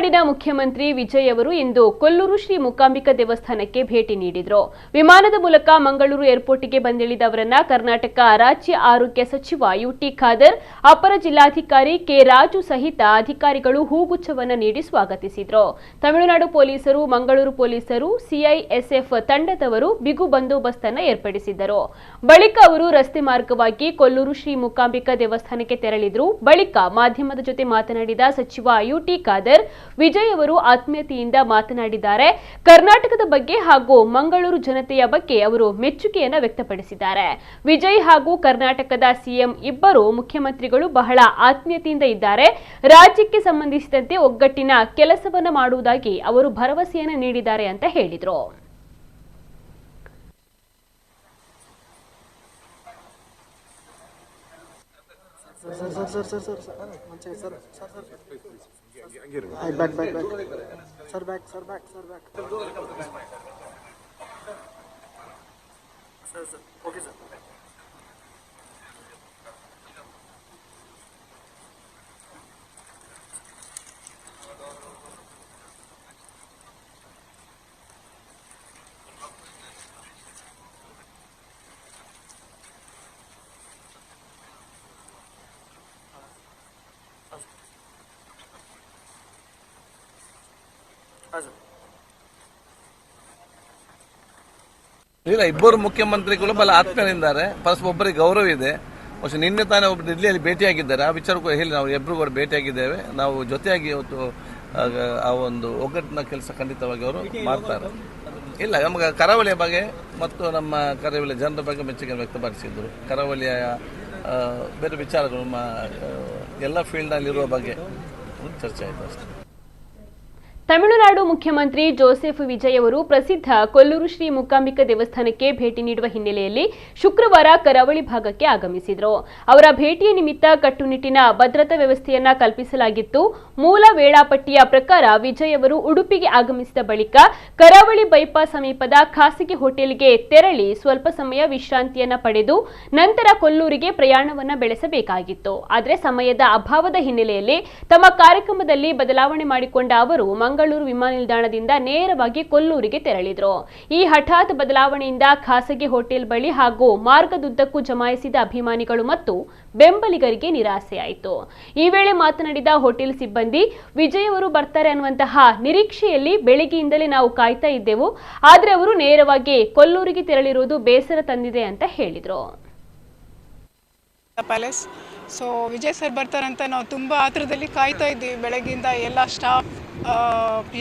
ತಮಿಳುನಾಡಿನ ಮುಖ್ಯಮಂತ್ರಿ ವಿಜಯ್ ಅವರು ಇಂದು ಕೊಲ್ಲೂರು ಶ್ರೀ ಮೂಕಾಂಬಿಕಾ ದೇವಸ್ಥಾನಕ್ಕೆ ಭೇಟಿ ನೀಡಿದರು. ವಿಮಾನದ ಮೂಲಕ ಮಂಗಳೂರು ಏರ್ಪೋರ್ಟ್ಗೆ ಬಂದಿಳಿದವರನ್ನ ಕರ್ನಾಟಕ ರಾಜ್ಯ ಆರೋಗ್ಯ ಸಚಿವ ಯುಟಿ ಖಾದರ್, ಅಪರ ಜಿಲ್ಲಾಧಿಕಾರಿ ಕೆ ರಾಜು ಸಹಿತ ಅಧಿಕಾರಿಗಳು ಹೂಗುಚ್ಛವನ್ನು ನೀಡಿ ಸ್ವಾಗತಿಸಿದರು. ತಮಿಳುನಾಡು ಪೊಲೀಸರು, ಮಂಗಳೂರು ಪೊಲೀಸರು, ಸಿಐಎಸ್ಎಫ್ ತಂಡದವರು ಬಿಗು ಬಂದೋಬಸ್ತನ್ನು ಏರ್ಪಡಿಸಿದ್ದರು. ಬಳಿಕ ಅವರು ರಸ್ತೆ ಮಾರ್ಗವಾಗಿ ಕೊಲ್ಲೂರು ಶ್ರೀ ಮೂಕಾಂಬಿಕಾ ದೇವಸ್ಥಾನಕ್ಕೆ ತೆರಳಿದರು. ಬಳಿಕ ಮಾಧ್ಯಮದ ಜೊತೆ ಮಾತನಾಡಿದ ಸಚಿವ ಯುಟಿ ಖಾದರ್, ವಿಜಯ್ ಅವರು ಆತ್ಮೀಯತೆಯಿಂದ ಮಾತನಾಡಿದ್ದಾರೆ. ಕರ್ನಾಟಕದ ಬಗ್ಗೆ ಹಾಗೂ ಮಂಗಳೂರು ಜನತೆಯ ಬಗ್ಗೆ ಅವರು ಮೆಚ್ಚುಗೆಯನ್ನು ವ್ಯಕ್ತಪಡಿಸಿದ್ದಾರೆ. ವಿಜಯ್ ಹಾಗೂ ಕರ್ನಾಟಕದ ಸಿಎಂ ಇಬ್ಬರು ಮುಖ್ಯಮಂತ್ರಿಗಳು ಬಹಳ ಆತ್ಮೀಯತೆಯಿಂದ ಇದ್ದಾರೆ. ರಾಜ್ಯಕ್ಕೆ ಸಂಬಂಧಿಸಿದಂತೆ ಒಗ್ಗಟ್ಟಿನ ಕೆಲಸವನ್ನು ಮಾಡುವುದಾಗಿ ಅವರು ಭರವಸೆಯನ್ನು ನೀಡಿದ್ದಾರೆ ಅಂತ ಹೇಳಿದರು. ಇಲ್ಲ, ಇಬ್ಬರು ಮುಖ್ಯಮಂತ್ರಿಗಳು ಬಹಳ ಆತ್ಮೀಯರಿದ್ದಾರೆ. ಒಬ್ಬರಿಗೆ ಗೌರವ ಇದೆ. ನಿನ್ನೆ ತಾನೇ ಒಬ್ಬರು ದಿಲ್ಲಿಯಲ್ಲಿ ಭೇಟಿಯಾಗಿದ್ದಾರೆ. ಆ ವಿಚಾರಕ್ಕೂ ಹೇಳಿ ನಾವು ಇಬ್ಬರು ಕೂಡ ಭೇಟಿಯಾಗಿದ್ದೇವೆ. ನಾವು ಜೊತೆಯಾಗಿ ಇವತ್ತು ಆ ಒಂದು ಒಗ್ಗಟ್ಟಿನ ಕೆಲಸ ಖಂಡಿತವಾಗಿ ಅವರು ಮಾಡ್ತಾರೆ. ಇಲ್ಲ, ನಮಗೆ ಕರಾವಳಿಯ ಬಗ್ಗೆ ಮತ್ತು ನಮ್ಮ ಕರಾವಳಿಯ ಜನರ ಬಗ್ಗೆ ಮೆಚ್ಚುಗೆ ವ್ಯಕ್ತಪಡಿಸಿದ್ರು. ಕರಾವಳಿಯ ಬೇರೆ ವಿಚಾರಗಳು ಎಲ್ಲ ಫೀಲ್ಡ್ನಲ್ಲಿರುವ ಬಗ್ಗೆ ಚರ್ಚೆ ಆಯಿತು ಅಷ್ಟೇ. ತಮಿಳುನಾಡು ಮುಖ್ಯಮಂತ್ರಿ ಜೋಸೆಫ್ ವಿಜಯ್ ಅವರು ಪ್ರಸಿದ್ಧ ಕೊಲ್ಲೂರು ಶ್ರೀ ಮೂಕಾಂಬಿಕಾ ದೇವಸ್ಥಾನಕ್ಕೆ ಭೇಟಿ ನೀಡುವ ಹಿನ್ನೆಲೆಯಲ್ಲಿ ಶುಕ್ರವಾರ ಕರಾವಳಿ ಭಾಗಕ್ಕೆ ಆಗಮಿಸಿದರು. ಅವರ ಭೇಟಿಯ ನಿಮಿತ್ತ ಕಟ್ಟುನಿಟ್ಟಿನ ಭದ್ರತಾ ವ್ಯವಸ್ಥೆಯನ್ನ ಕಲ್ಪಿಸಲಾಗಿತ್ತು. ಮೂಲ ವೇಳಾಪಟ್ಟಿಯ ಪ್ರಕಾರ ವಿಜಯ್ ಅವರು ಉಡುಪಿಗೆ ಆಗಮಿಸಿದ ಬಳಿಕ ಕರಾವಳಿ ಬೈಪಾಸ್ ಸಮೀಪದ ಖಾಸಗಿ ಹೋಟೆಲ್ಗೆ ತೆರಳಿ ಸ್ವಲ್ಪ ಸಮಯ ವಿಶ್ರಾಂತಿಯನ್ನ ಪಡೆದು ನಂತರ ಕೊಲ್ಲೂರಿಗೆ ಪ್ರಯಾಣವನ್ನ ಬೆಳೆಸಬೇಕಾಗಿತ್ತು. ಆದರೆ ಸಮಯದ ಅಭಾವದ ಹಿನ್ನೆಲೆಯಲ್ಲಿ ತಮ್ಮ ಕಾರ್ಯಕ್ರಮದಲ್ಲಿ ಬದಲಾವಣೆ ಮಾಡಿಕೊಂಡ ಅವರು ಮಂಗಳೂರು ವಿಮಾನ ನಿಲ್ದಾಣದಿಂದ ನೇರವಾಗಿ ಕೊಲ್ಲೂರಿಗೆ ತೆರಳಿದರು. ಈ ಹಠಾತ್ ಬದಲಾವಣೆಯಿಂದ ಖಾಸಗಿ ಹೋಟೆಲ್ ಬಳಿ ಹಾಗೂ ಮಾರ್ಗದುದ್ದಕ್ಕೂ ಜಮಾಯಿಸಿದ ಅಭಿಮಾನಿಗಳು ಮತ್ತು ಬೆಂಬಲಿಗರಿಗೆ ನಿರಾಸೆಯಾಯಿತು. ಈ ವೇಳೆ ಮಾತನಾಡಿದ ಹೋಟೆಲ್ ಸಿಬ್ಬಂದಿ, ವಿಜಯ್ ಅವರು ಬರ್ತಾರೆ ಅನ್ನುವಂತಹ ನಿರೀಕ್ಷೆಯಲ್ಲಿ ಬೆಳಗ್ಗೆಯಿಂದಲೇ ನಾವು ಕಾಯ್ತಾ ಇದ್ದೆವು. ಆದರೆ ಅವರು ನೇರವಾಗಿ ಕೊಲ್ಲೂರಿಗೆ ತೆರಳಿರುವುದು ಬೇಸರ ತಂದಿದೆ ಅಂತ ಹೇಳಿದರು. ಸೊ ವಿಜಯ್ ಸರ್ ಬರ್ತಾರಂತ ನಾವು ತುಂಬ ಆತುರದಲ್ಲಿ ಕಾಯ್ತಾ ಇದ್ದೀವಿ. ಬೆಳಗ್ಗಿಂದ ಎಲ್ಲ ಸ್ಟಾಫ್,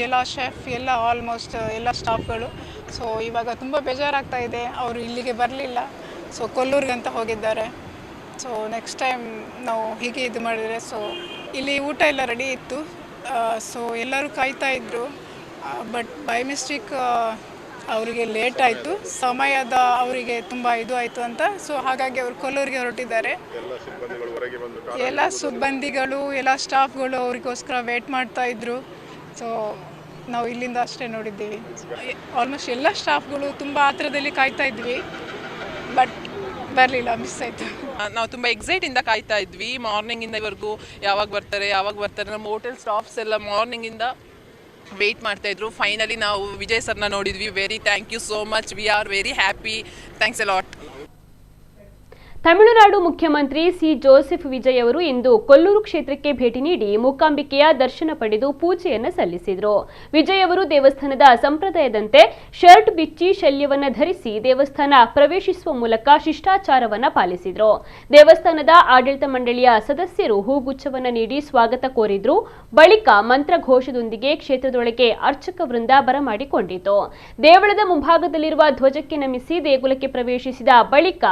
ಎಲ್ಲ ಶೆಫ್, ಎಲ್ಲ ಆಲ್ಮೋಸ್ಟ್ ಎಲ್ಲ ಸ್ಟಾಫ್ಗಳು. ಸೊ ಇವಾಗ ತುಂಬ ಬೇಜಾರಾಗ್ತಾ ಇದೆ. ಅವರು ಇಲ್ಲಿಗೆ ಬರಲಿಲ್ಲ. ಸೊ ಕೊಲ್ಲೂರಿಗೆ ಅಂತ ಹೋಗಿದ್ದಾರೆ. ಸೊ ನೆಕ್ಸ್ಟ್ ಟೈಮ್ ನಾವು ಹೀಗೆ ಇದು ಮಾಡಿದರೆ, ಸೊ ಇಲ್ಲಿ ಊಟ ಎಲ್ಲ ರೆಡಿ ಇತ್ತು. ಸೊ ಎಲ್ಲರೂ ಕಾಯ್ತಾ ಇದ್ದರು. ಬಟ್ ಬೈ ಮಿಸ್ಟೇಕ್ ಅವರಿಗೆ ಲೇಟ್ ಆಯಿತು. ಸಮಯದ ಅವರಿಗೆ ತುಂಬ ಇದು ಆಯಿತು ಅಂತ. ಸೊ ಹಾಗಾಗಿ ಅವರು ಕೊಲ್ಲೂರಿಗೆ ಹೊರಟಿದ್ದಾರೆ. ಎಲ್ಲ ಸಿಬ್ಬಂದಿಗಳು, ಎಲ್ಲ ಸ್ಟಾಫ್ಗಳು ಅವರಿಗೋಸ್ಕರ ವೇಟ್ ಮಾಡ್ತಾ ಇದ್ರು. ಸೊ ನಾವು ಇಲ್ಲಿಂದ ಅಷ್ಟೇ ನೋಡಿದ್ದೀವಿ. ಆಲ್ಮೋಸ್ಟ್ ಎಲ್ಲ ಸ್ಟಾಫ್ಗಳು ತುಂಬ ಆತುರದಲ್ಲಿ ಕಾಯ್ತಾ ಇದ್ವಿ. ಬಟ್ ಬರಲಿಲ್ಲ, ಮಿಸ್ ಆಯಿತು. ನಾವು ತುಂಬ ಎಕ್ಸೈಟಿಂದ ಕಾಯ್ತಾ ಇದ್ವಿ. ಮಾರ್ನಿಂಗಿಂದ ಇವರೆಗೂ ಯಾವಾಗ ಬರ್ತಾರೆ ನಮ್ಮ ಹೋಟೆಲ್ ಸ್ಟಾಫ್ಸ್ ಎಲ್ಲ ಮಾರ್ನಿಂಗಿಂದ ವೇಟ್ ಮಾಡ್ತಾ ಇದ್ರು. ಫೈನಲಿ ನಾವು ವಿಜಯ್ ಸರ್ನ ನೋಡಿದ್ವಿ. Very thank you so much. We are very happy. Thanks a lot. Tamil Nadu ಮುಖ್ಯಮಂತ್ರಿ ಸಿ ಜೋಸೆಫ್ ವಿಜಯ್ ಅವರು ಇಂದು ಕೊಲ್ಲೂರು ಕ್ಷೇತ್ರಕ್ಕೆ ಭೇಟಿ ನೀಡಿ ಮೂಕಾಂಬಿಕೆಯ ದರ್ಶನ ಪಡೆದು ಪೂಜೆಯನ್ನು ಸಲ್ಲಿಸಿದರು. ವಿಜಯ್ ಅವರು ದೇವಸ್ಥಾನದ ಸಂಪ್ರದಾಯದಂತೆ ಶರ್ಟ್ ಬಿಚ್ಚಿ ಶಲ್ಯವನ್ನ ಧರಿಸಿ ದೇವಸ್ಥಾನ ಪ್ರವೇಶಿಸುವ ಮೂಲಕ ಶಿಷ್ಟಾಚಾರವನ್ನ ಪಾಲಿಸಿದರು. ದೇವಸ್ಥಾನದ ಆಡಳಿತ ಮಂಡಳಿಯ ಸದಸ್ಯರು ಹೂಗುಚ್ಛವನ್ನ ನೀಡಿ ಸ್ವಾಗತ ಕೋರಿದ್ರು. ಬಳಿಕ ಮಂತ್ರಘೋಷದೊಂದಿಗೆ ಕ್ಷೇತ್ರದೊಳಗೆ ಅರ್ಚಕ ವೃಂದ ಬರಮಾಡಿಕೊಂಡಿತು. ದೇವಳದ ಮುಂಭಾಗದಲ್ಲಿರುವ ಧ್ವಜಕ್ಕೆ ನಮಿಸಿ ದೇಗುಲಕ್ಕೆ ಪ್ರವೇಶಿಸಿದ ಬಳಿಕ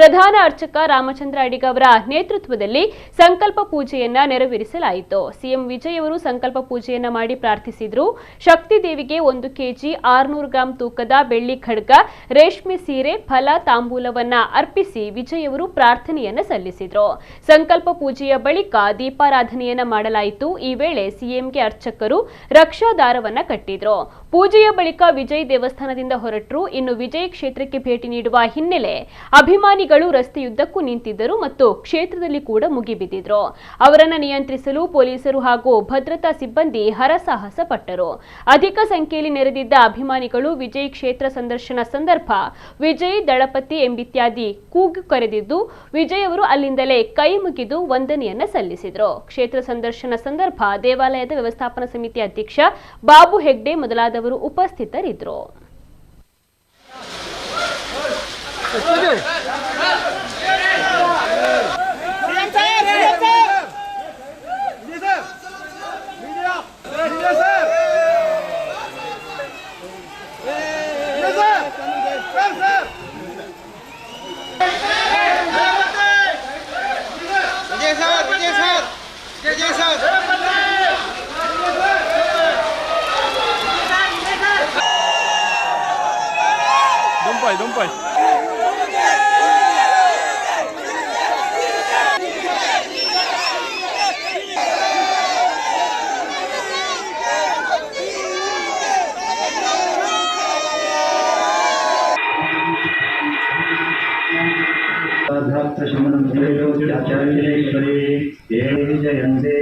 ಪ್ರಧಾನ ಅರ್ಚಕ ರಾಮಚಂದ್ರ ಅಡಿಗ ಅವರ ನೇತೃತ್ವದಲ್ಲಿ ಸಂಕಲ್ಪ ಪೂಜೆಯನ್ನ ನೆರವೇರಿಸಲಾಯಿತು. ಸಿಎಂ ವಿಜಯ್ ಅವರು ಸಂಕಲ್ಪ ಪೂಜೆಯನ್ನ ಮಾಡಿ ಪ್ರಾರ್ಥಿಸಿದ್ರು. ಶಕ್ತಿ ದೇವಿಗೆ 1 ಕೆಜಿ 600 ಗ್ರಾಂ ತೂಕದ ಬೆಳ್ಳಿ ಖಡ್ಗ, ರೇಷ್ಮೆ ಸೀರೆ, ಫಲ, ತಾಂಬೂಲವನ್ನ ಅರ್ಪಿಸಿ ವಿಜಯ್ ಅವರು ಪ್ರಾರ್ಥನೆಯನ್ನ ಸಲ್ಲಿಸಿದ್ರು. ಸಂಕಲ್ಪ ಪೂಜೆಯ ಬಳಿಕ ದೀಪಾರಾಧನೆಯನ್ನ ಮಾಡಲಾಯಿತು. ಈ ವೇಳೆ ಸಿಎಂಗೆ ಅರ್ಚಕರು ರಕ್ಷಾದಾರವನ್ನ ಕಟ್ಟಿದ್ರು. ಪೂಜೆಯ ಬಳಿಕ ವಿಜಯ್ ದೇವಸ್ಥಾನದಿಂದ ಹೊರಟರು. ಇನ್ನು ವಿಜಯ್ ಕ್ಷೇತ್ರಕ್ಕೆ ಭೇಟಿ ನೀಡುವ ಹಿನ್ನೆಲೆ ಅಭಿಮಾನಿಗಳು ರಸ್ತೆ ರಸ್ತೆಯುದ್ದಕ್ಕೂ ನಿಂತಿದ್ದರು ಮತ್ತು ಕ್ಷೇತ್ರದಲ್ಲಿ ಕೂಡ ಮುಗಿಬಿದ್ದಿದ್ರು. ಅವರನ್ನು ನಿಯಂತ್ರಿಸಲು ಪೊಲೀಸರು ಹಾಗೂ ಭದ್ರತಾ ಸಿಬ್ಬಂದಿ ಹರಸಾಹಸ ಪಟ್ಟರು. ಅಧಿಕ ಸಂಖ್ಯೆಯಲ್ಲಿ ನೆರೆದಿದ್ದ ಅಭಿಮಾನಿಗಳು ವಿಜಯ್ ಕ್ಷೇತ್ರ ಸಂದರ್ಶನ ಸಂದರ್ಭ ವಿಜಯ್ ದಳಪತಿ ಎಂಬಿತ್ಯಾದಿ ಕೂಗು ಕರೆದಿದ್ದು, ವಿಜಯ್ ಅವರು ಅಲ್ಲಿಂದಲೇ ಕೈ ಮುಗಿದು ವಂದನೆಯನ್ನ ಸಲ್ಲಿಸಿದರು. ಕ್ಷೇತ್ರ ಸಂದರ್ಶನ ಸಂದರ್ಭ ದೇವಾಲಯದ ವ್ಯವಸ್ಥಾಪನಾ ಸಮಿತಿ ಅಧ್ಯಕ್ಷ ಬಾಬು ಹೆಗ್ಡೆ ಮೊದಲಾದವರು ಉಪಸ್ಥಿತರಿದ್ದರು. Dumpai. आचार्य जयंते